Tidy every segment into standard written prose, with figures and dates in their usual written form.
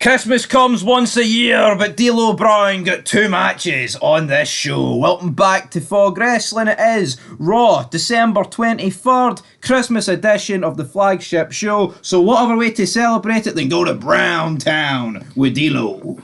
Christmas comes once a year, but D'Lo Brown got 2 matches on this show. Welcome back to Fog Wrestling. It is Raw, December 23rd, Christmas edition of the flagship show. So what other way to celebrate it than go to Brown Town with D'Lo?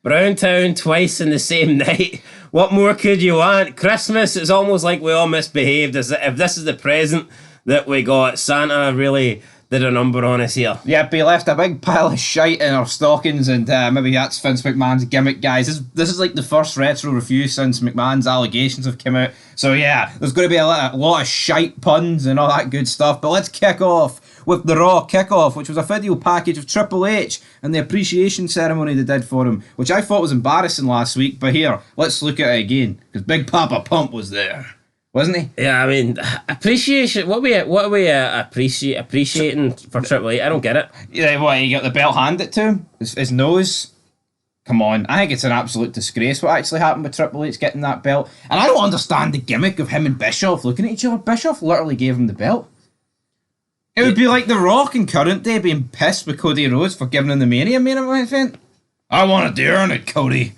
Brown Town twice in the same night. What more could you want? Christmas is almost like we all misbehaved. As if this is the present that we got. Santa really did a number on us here. Yep, he left a big pile of shite in our stockings, and maybe that's Vince McMahon's gimmick, guys. This is like the first retro review since McMahon's allegations have come out. So yeah, there's going to be a lot of shite puns and all that good stuff. But let's kick off with the Raw kickoff, which was a video package of Triple H and the appreciation ceremony they did for him, which I thought was embarrassing last week. But here, let's look at it again, because Big Papa Pump was there. Wasn't he? Yeah, I mean, appreciation. What are we appreciating for Triple H? I don't get it. Yeah, what, he got the belt handed to him? His nose? Come on. I think it's an absolute disgrace what actually happened with Triple H getting that belt. And I don't understand the gimmick of him and Bischoff looking at each other. Bischoff literally gave him the belt. It would be like The Rock in current day being pissed with Cody Rhodes for giving him the Mania main event. I wanted to earn it, Cody.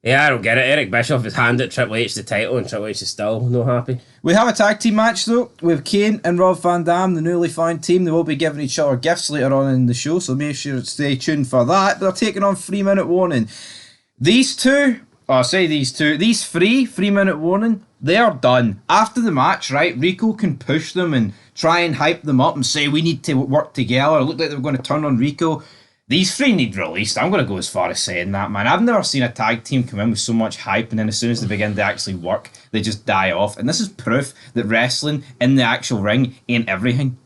Yeah, I don't get it. Eric Bischoff has handed Triple H the title and Triple H is still no happy. We have a tag team match though with Kane and Rob Van Dam, the newly found team. They will be giving each other gifts later on in the show, so make sure to stay tuned for that. They're taking on 3-minute warning. These three, 3-minute warning, they are done. After the match, right, Rico can push them and try and hype them up and say we need to work together. It looked like they were going to turn on Rico. These three need released. I'm going to go as far as saying that, man. I've never seen a tag team come in with so much hype and then as soon as they begin to actually work, they just die off. And this is proof that wrestling in the actual ring ain't everything.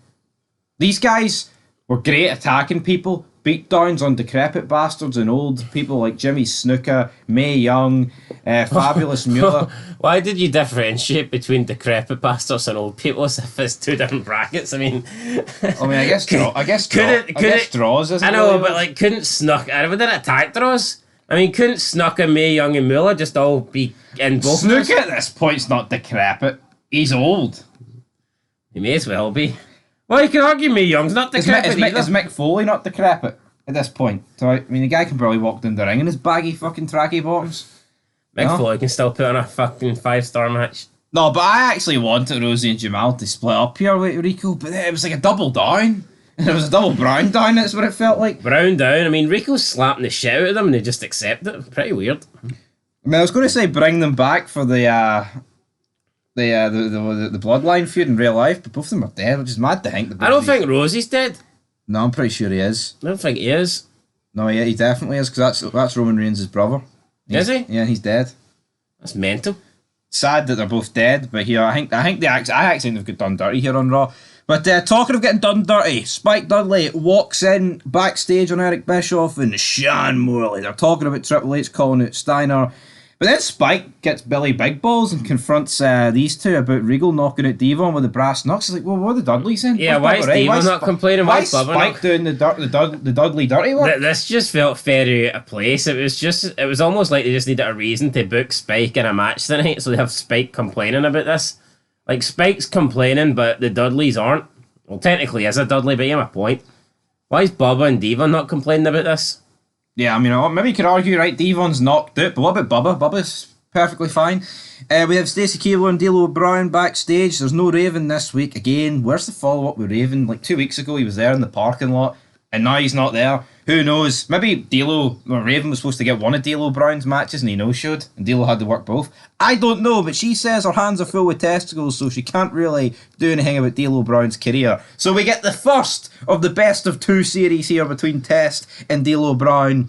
These guys were great attacking people, beatdowns on decrepit bastards and old people like Jimmy Snuka, Mae Young, Fabulous Mueller. Why did you differentiate between decrepit bastards and old people as if it's two different brackets? I guess draws, isn't it? I know, but like couldn't Snuck, I didn't attack draws. I mean, couldn't Snuka, Mae Young and Mueller just all be in both? Snuka at this point's not decrepit. He's old. He may as well be. Well, you can argue Mae Young's not decrepit Is Mick Foley not decrepit at this point? So, I mean, the guy can probably walk down the ring in his baggy fucking tracky bottoms. Mick Foley can still put on a fucking 5-star match. No, but I actually wanted Rosie and Jamal to split up here with Rico, but it was like a double down. And it was a double Brown down, that's what it felt like. Brown down? I mean, Rico's slapping the shit out of them and they just accept it. Pretty weird. I mean, I was going to say bring them back for the bloodline feud in real life, but both of them are dead, which is mad to think. I don't think Rosie's dead. No, I'm pretty sure he is. I don't think he is. No, yeah, he definitely is, because that's Roman Reigns' brother. Is he? Yeah, he's dead. That's mental. Sad that they're both dead, but here I actually think they've got done dirty here on Raw. But talking of getting done dirty, Spike Dudley walks in backstage on Eric Bischoff and Sean Morley. They're talking about Triple H calling out Steiner. But then Spike gets Billy Big Balls and confronts these two about Regal knocking out Devon with the brass knucks. He's like, well, what are the Dudleys in? Yeah, why is Devon not complaining? Why is Spike doing the Dudley dirty work? This just felt very out of place. It was almost like they just needed a reason to book Spike in a match tonight, so they have Spike complaining about this. Like, Spike's complaining, but the Dudleys aren't. Well, technically is a Dudley, but you have a point. Why is Bubba and Devon not complaining about this? Yeah, I mean, maybe you could argue, right, Devon's knocked out, but what about Bubba? Bubba's perfectly fine. We have Stacey Keebler and D'Lo Brown backstage. There's no Raven this week. Again, where's the follow-up with Raven? Like 2 weeks ago, he was there in the parking lot, and now he's not there. Who knows? Maybe Raven was supposed to get one of D'Lo Brown's matches, and he no-showed, and D'Lo had to work both. I don't know, but she says her hands are full with testicles, so she can't really do anything about D'Lo Brown's career. So we get the first of the best of 2 series here between Test and D'Lo Brown.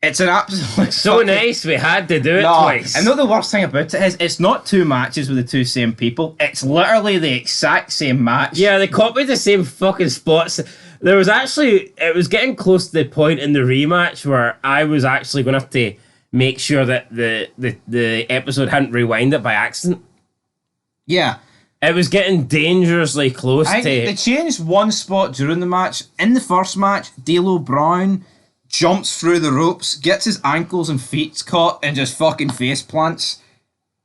It's an absolute... So nice, we had to do it twice. I know the worst thing about it is it's not 2 matches with the 2 same people. It's literally the exact same match. Yeah, they copied the same fucking spots. There was actually... It was getting close to the point in the rematch where I was actually going to have to make sure that the episode hadn't rewind it by accident. Yeah. It was getting dangerously close to... They changed one spot during the match. In the first match, D'Lo Brown jumps through the ropes, gets his ankles and feet caught, and just fucking face plants.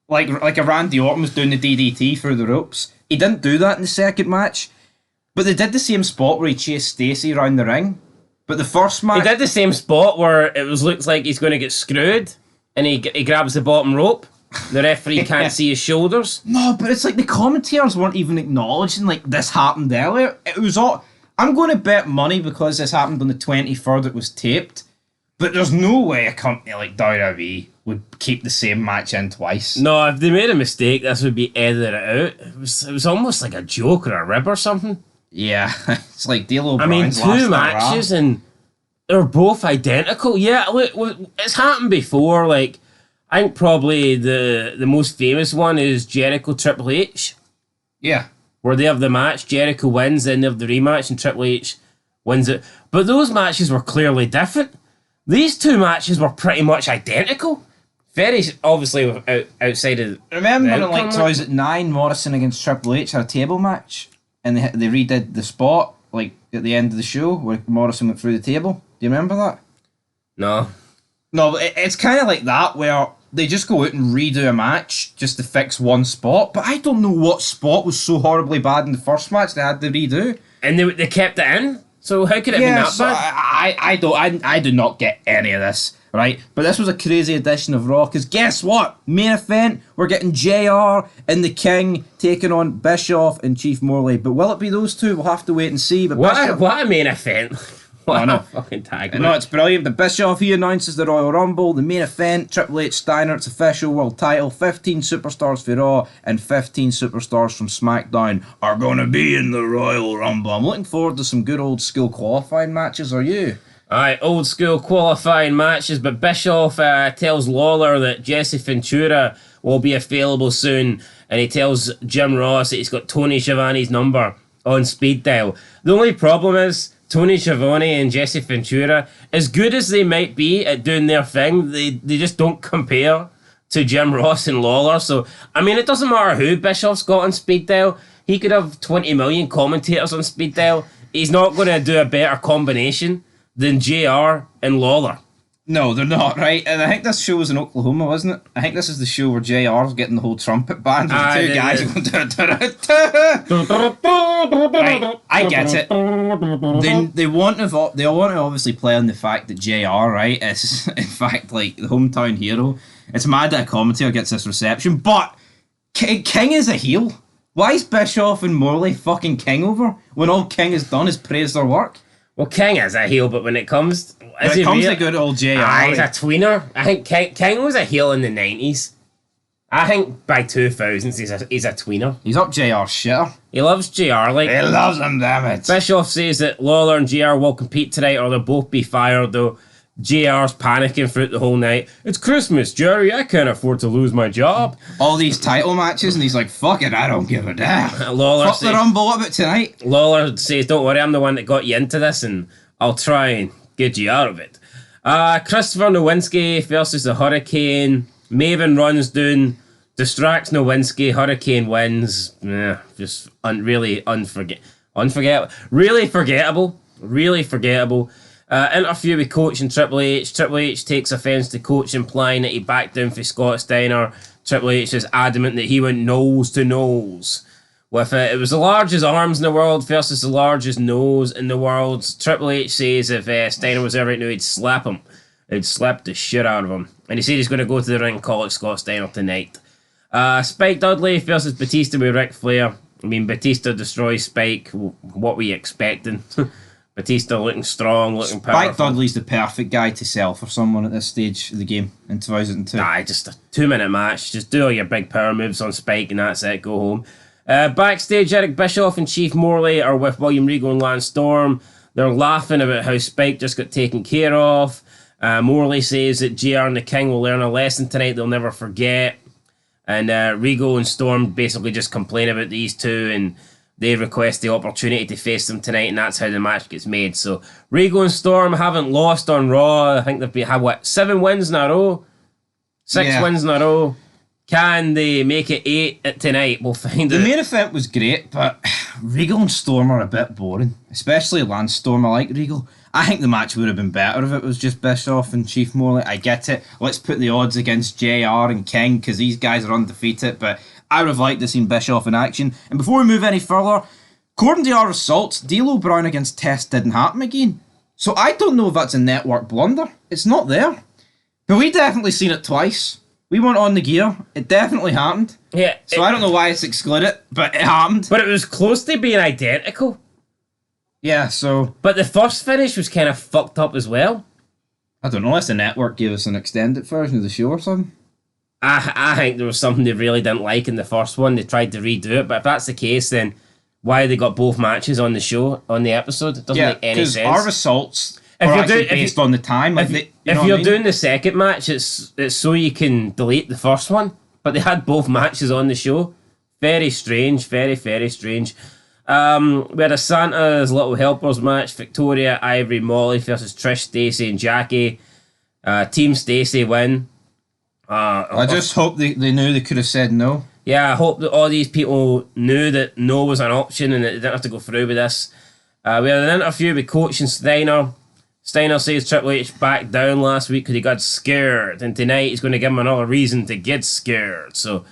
Like a Randy Orton was doing the DDT through the ropes. He didn't do that in the second match. But they did the same spot where he chased Stacey around the ring. But the first He match, did the same spot where it looks like he's going to get screwed, and he grabs the bottom rope. The referee can't see his shoulders. no, but it's like the commentators weren't even acknowledging like this happened earlier. It was all. I'm going to bet money because this happened on the 23rd. It was taped, but there's no way a company like WWE would keep the same match in twice. No, if they made a mistake, this would be edited out. It was almost like a joke or a rib or something. Yeah, it's like D'Lo I mean, Brown's two last matches and they're both identical. Yeah, look, it's happened before. Like, I think probably the most famous one is Jericho Triple H, Yeah. where they have the match, Jericho wins, then they have the rematch, and Triple H wins it. But those matches were clearly different. These two matches were pretty much identical. Very obviously outside of. Remember the when like outcome, Toys at 9, Morrison against Triple H had a table match, and they redid the spot like at the end of the show where Morrison went through the table. Do you remember that? No. No, but it's kind of like that where they just go out and redo a match just to fix one spot. But I don't know what spot was so horribly bad in the first match they had to redo. And they kept it in? So how could it have been that so bad? I do not get any of this, right? But this was a crazy edition of Raw, because guess what? Main event, we're getting JR and the King taking on Bischoff and Chief Morley. But will it be those two? We'll have to wait and see. But What a main event. What no. a fucking tag No, it's brilliant. But Bischoff, he announces the Royal Rumble, the main event, Triple H Steiner, it's official world title, 15 superstars for Raw and 15 superstars from SmackDown are going to be in the Royal Rumble. I'm looking forward to some good old school qualifying matches, are you? Alright, old school qualifying matches, but Bischoff tells Lawler that Jesse Ventura will be available soon, and he tells Jim Ross that he's got Tony Schiavone's number on speed dial. The only problem is, Tony Schiavone and Jesse Ventura, as good as they might be at doing their thing, they just don't compare to Jim Ross and Lawler. So, I mean, it doesn't matter who Bischoff's got on speed dial. He could have 20 million commentators on speed dial. He's not going to do a better combination than JR and Lawler. No, they're not, right? And I think this show was in Oklahoma, wasn't it? I think this is the show where JR's getting the whole trumpet band with the two guys going right, I get it. They want to obviously play on the fact that JR, right, is in fact like the hometown hero. It's mad that a commentator gets this reception, but King is a heel. Why is Bischoff and Morley fucking King over when all King has done is praise their work? Well, King is a heel, but when it comes to good old JR, he's a tweener. I think King was a heel in the 90s. I think by 2000s he's a tweener. He's up JR's shitter. He loves JR. Like, he loves him, damn it. Bischoff says that Lawler and JR will compete tonight or they'll both be fired, though. JR's panicking throughout the whole night. It's Christmas, Jerry. I can't afford to lose my job. All these title matches, and he's like, fuck it, I don't give a damn. Fuck the Rumble, what about tonight? Lawler says, don't worry, I'm the one that got you into this, and I'll try and get you out of it. Christopher Nowinski versus the Hurricane. Maven runs down, distracts Nowinski. Hurricane wins. Just really unforgettable. Really forgettable. Really forgettable. Interview with Coach and Triple H. Triple H takes offence to Coach implying that he backed down for Scott Steiner. Triple H is adamant that he went nose to nose with it. It was the largest arms in the world versus the largest nose in the world. Triple H says if Steiner was there right now, he'd slap him. He'd slap the shit out of him. And he said he's going to go to the ring and call it Scott Steiner tonight. Spike Dudley versus Batista with Ric Flair. I mean, Batista destroys Spike. What were you expecting? Batista looking strong, looking powerful. Spike Dudley's the perfect guy to sell for someone at this stage of the game in 2002. Just a 2-minute match. Just do all your big power moves on Spike and that's it. Go home. Backstage, Eric Bischoff and Chief Morley are with William Regal and Lance Storm. They're laughing about how Spike just got taken care of. Morley says that JR and the King will learn a lesson tonight they'll never forget. And Regal and Storm basically just complain about these two and they request the opportunity to face them tonight, and that's how the match gets made. So Regal and Storm haven't lost on Raw. I think they've had 7 wins in a row? 6 wins in a row. Can they make it 8 tonight? We'll find out. The main event was great, but Regal and Storm are a bit boring. Especially Lance Storm. I like Regal. I think the match would have been better if it was just Bischoff and Chief Morley. I get it. Let's put the odds against JR and King because these guys are undefeated, but I would have liked to see Bischoff in action. And before we move any further, according to our results, D'Lo Brown against Test didn't happen again. So I don't know if that's a network blunder. It's not there. But we definitely seen it twice. We weren't on the gear. It definitely happened. Yeah. So I don't know why it's excluded, but it happened. But it was close to being identical. Yeah, so... But the first finish was kind of fucked up as well. I don't know, unless the network gave us an extended version of the show or something. I think there was something they really didn't like in the first one. They tried to redo it, but if that's the case, then why they got both matches on the show, on the episode? It doesn't make any sense. Our results are actually based on the time. Like if you're doing the second match, it's so you can delete the first one. But they had both matches on the show. Very strange, very, very strange. We had a Santa's Little Helpers match. Victoria, Ivory, Molly versus Trish, Stacey, and Jackie. Team Stacey win. I just hope they knew they could have said no. Yeah, I hope that all these people knew that no was an option and that they didn't have to go through with this. We had an interview with Coach and Steiner. Steiner says Triple H backed down last week because he got scared, and tonight he's going to give him another reason to get scared. So,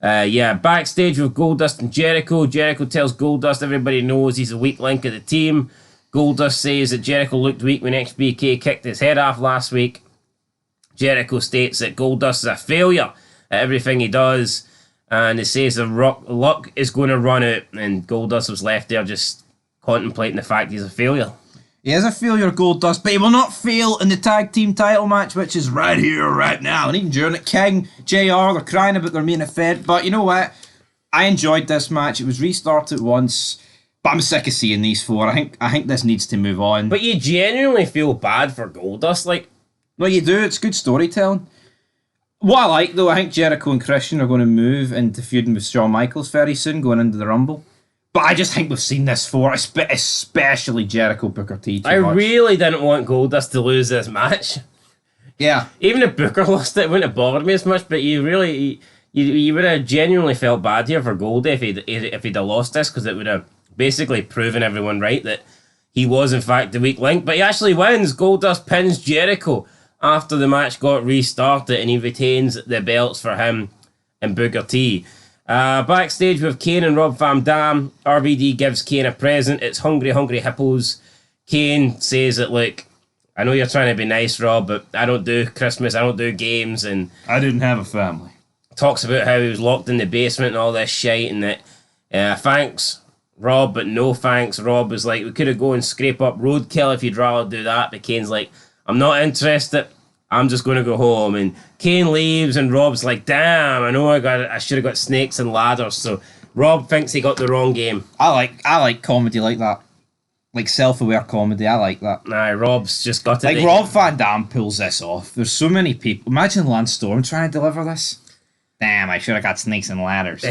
backstage with Goldust and Jericho. Jericho tells Goldust everybody knows he's a weak link of the team. Goldust says that Jericho looked weak when XBK kicked his head off last week. Jericho states that Goldust is a failure at everything he does, and he says the luck is going to run out, and Goldust was left there just contemplating the fact he's a failure. He is a failure, Goldust, but he will not fail in the tag team title match, which is right here, right now. And even during it, King, JR, they're crying about their main event. But you know what? I enjoyed this match. It was restarted once, but I'm sick of seeing these four. I think this needs to move on. But you genuinely feel bad for Goldust, like. Well, you do. It's good storytelling. What I like, though, I think Jericho and Christian are going to move into feuding with Shawn Michaels very soon, going into the Rumble. But I just think we've seen this for, especially Jericho Booker T. I really didn't want Goldust to lose this match. Yeah. Even if Booker lost it, it wouldn't have bothered me as much, but you would have genuinely felt bad here for Goldie if he'd have lost this, because it would have basically proven everyone right that he was, in fact, the weak link. But he actually wins. Goldust pins Jericho after the match got restarted, and he retains the belts for him and Booker T. Backstage with Kane and Rob Van Dam, RVD gives Kane a present. It's Hungry Hungry Hippos. Kane says that, look, I know you're trying to be nice, Rob, but I don't do Christmas, I don't do games, and I didn't have a family. Talks about how he was locked in the basement and all this shit, and that thanks, Rob, but no thanks. Rob was like, we could have go and scrape up roadkill if you'd rather do that, but Kane's like, I'm not interested. I'm just going to go home. And Kane leaves, and Rob's like, damn, I know I should have got snakes and ladders. So Rob thinks he got the wrong game. I like comedy like that. Like self-aware comedy. I like that. Nah, Rob's just got it. Like Rob Van Dam pulls this off. There's so many people. Imagine Lance Storm trying to deliver this. Damn, I should have got snakes and ladders.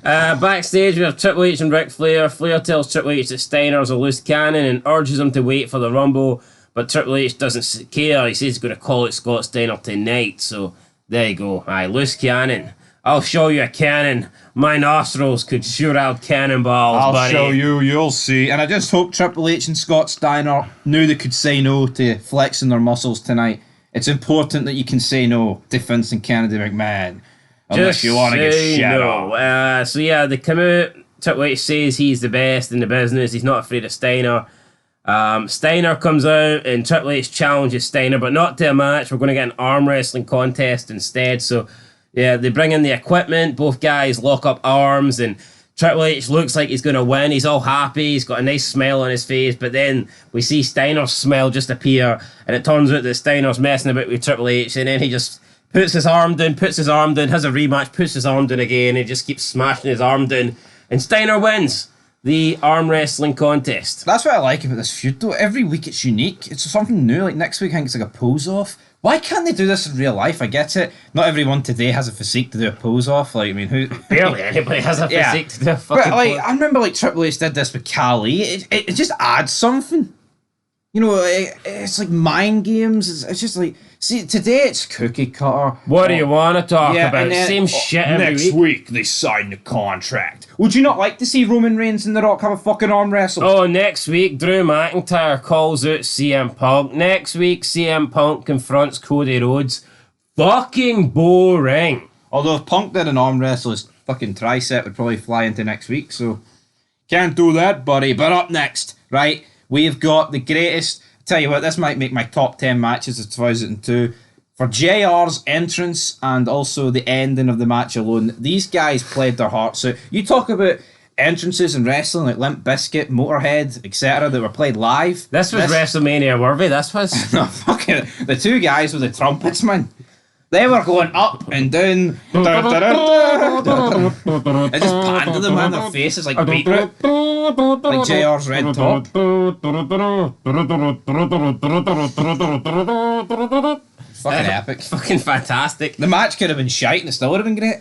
Backstage, we have Triple H and Ric Flair. Flair tells Triple H that Steiner's a loose cannon and urges him to wait for the Rumble. But Triple H doesn't care. He says he's going to call it Scott Steiner tonight. So there you go. Aye, loose cannon. I'll show you a cannon. My nostrils could shoot out cannonballs, buddy. I'll show you. You'll see. And I just hope Triple H and Scott Steiner knew they could say no to flexing their muscles tonight. It's important that you can say no to Vince and Kennedy McMahon. Unless you want to get shit on. So yeah, they come out. Triple H says he's the best in the business. He's not afraid of Steiner. Steiner comes out and Triple H challenges Steiner, but not to a match. We're going to get an arm wrestling contest instead. So yeah, they bring in the equipment. Both guys lock up arms, and Triple H looks like he's going to win. He's all happy. He's got a nice smile on his face, but then we see Steiner's smile just appear, and it turns out that Steiner's messing about with Triple H, and then he just puts his arm down, has a rematch, puts his arm down again, and just keeps smashing his arm down, and Steiner wins the arm wrestling contest. That's what I like about this feud, though. Every week it's unique. It's something new. Like next week, I think it's like a pose off. Why can't they do this in real life? I get it. Not everyone today has a physique to do a pose off. Like, I mean, who? Barely anybody has a physique to do a fucking but, like, pose. I remember like Triple H did this with Khali. It just adds something. You know, it's like mind games. It's just like, see, today it's cookie cutter. What do you want to talk about? And then, Same shit every next week they sign the contract. Would you not like to see Roman Reigns and The Rock have a fucking arm wrestle? Oh, next week Drew McIntyre calls out CM Punk. Next week CM Punk confronts Cody Rhodes. Fucking boring. Although if Punk did an arm wrestle, his fucking tricep would probably fly into next week, so can't do that, buddy. But up next, right, we've got the greatest Tell you what, this might make my top 10 matches of 2002. For JR's entrance and also the ending of the match alone, these guys played their hearts out. You talk about entrances in wrestling like Limp Bizkit, Motorhead, etc. that were played live. This was WrestleMania worthy. This was. No, fucking the two guys with the trumpets, man. They were going up and down. It just panned to them, man. Their faces like beetroot. Like JR's red top. Fucking epic. Fucking fantastic. The match could have been shite and it still would have been great.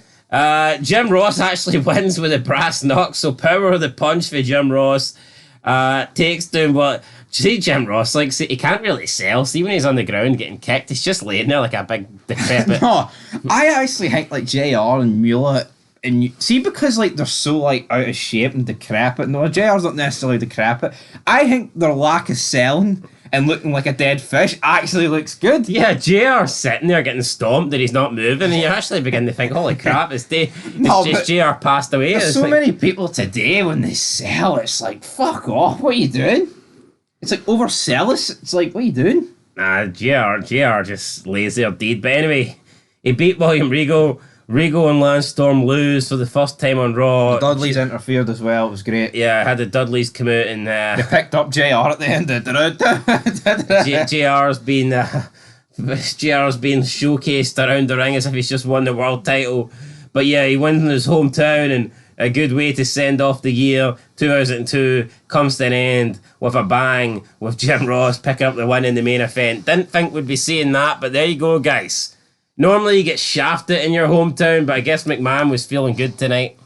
Jim Ross actually wins with a brass knock, so power of the punch for Jim Ross. Takes down what... See Jim Ross, like, see, he can't really sell. See when he's on the ground getting kicked, he's just laying there like a big decrepit... No, I actually think like JR and Mueller, and see, because like they're so like out of shape and decrepit. No, JR's not necessarily decrepit. I think their lack of selling and looking like a dead fish actually looks good. Yeah, JR's sitting there getting stomped and he's not moving, and you actually begin to think, holy crap, it's just JR passed away. There's it's so like, many people today when they sell, it's like, fuck off, what are you doing? It's like overzealous. It's like, what are you doing? Nah, JR just lays there dead. But anyway, he beat William Regal. Regal and Lance Storm lose for the first time on Raw. The Dudleys interfered as well. It was great. Yeah, I had the Dudleys come out and... They picked up JR at the end. JR's being showcased around the ring as if he's just won the world title. But yeah, he wins in his hometown, and a good way to send off the year 2002 comes to an end with a bang, with Jim Ross picking up the win in the main event. Didn't think we'd be seeing that, but there you go, guys. Normally you get shafted in your hometown, but I guess McMahon was feeling good tonight.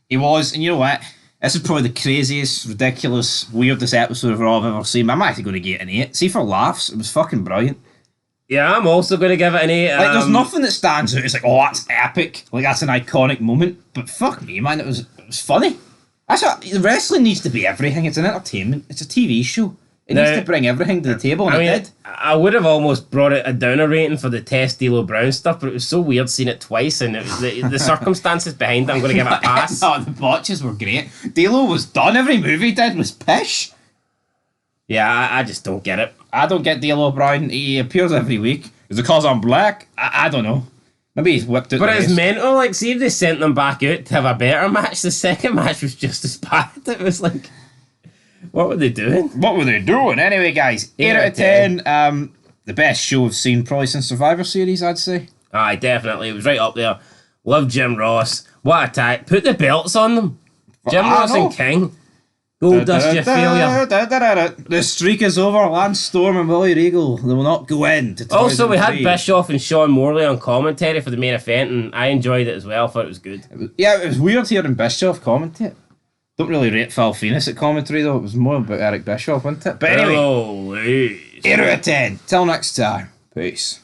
He was, and you know what? This is probably the craziest, ridiculous, weirdest episode of Raw I've ever seen. I'm actually going to get an 8. See, for laughs, it was fucking brilliant. Yeah, I'm also going to give it an 8. Like, there's nothing that stands out. It's like, oh, that's epic. Like, that's an iconic moment. But fuck me, man, it was funny. That's what wrestling needs to be. Everything. It's an entertainment. It's a TV show. It needs to bring everything to the table, and it did. I would have almost brought it a downer rating for the Test D'Lo Brown stuff, but it was so weird seeing it twice, and it was the circumstances behind it. I'm going to give it a pass. Oh, the botches were great. D'Lo was done. Every move he did was pish. Yeah, I just don't get it. I don't get D'Lo Brown. He appears every week. Is it because I'm black? I don't know. Maybe he's whipped it. But it's mental. Like, see if they sent them back out to have a better match. The second match was just as bad. It was like, what were they doing? Anyway, guys, 8 out of 10. The best show I've seen probably since Survivor Series, I'd say. Aye, definitely. It was right up there. Love Jim Ross. What a tag. Put the belts on them. Jim Ross and King. Gold dust, you failure. The streak is over. Lance Storm and Willie Regal. They will not go in. Also, we had Bischoff and Sean Morley on commentary for the main event, and I enjoyed it as well. Thought it was good. It was weird hearing Bischoff commentate. Don't really rate Phil Phoenix at commentary though. It was more about Eric Bischoff, wasn't it? But anyway, 8 out of 10. Till next time. Peace.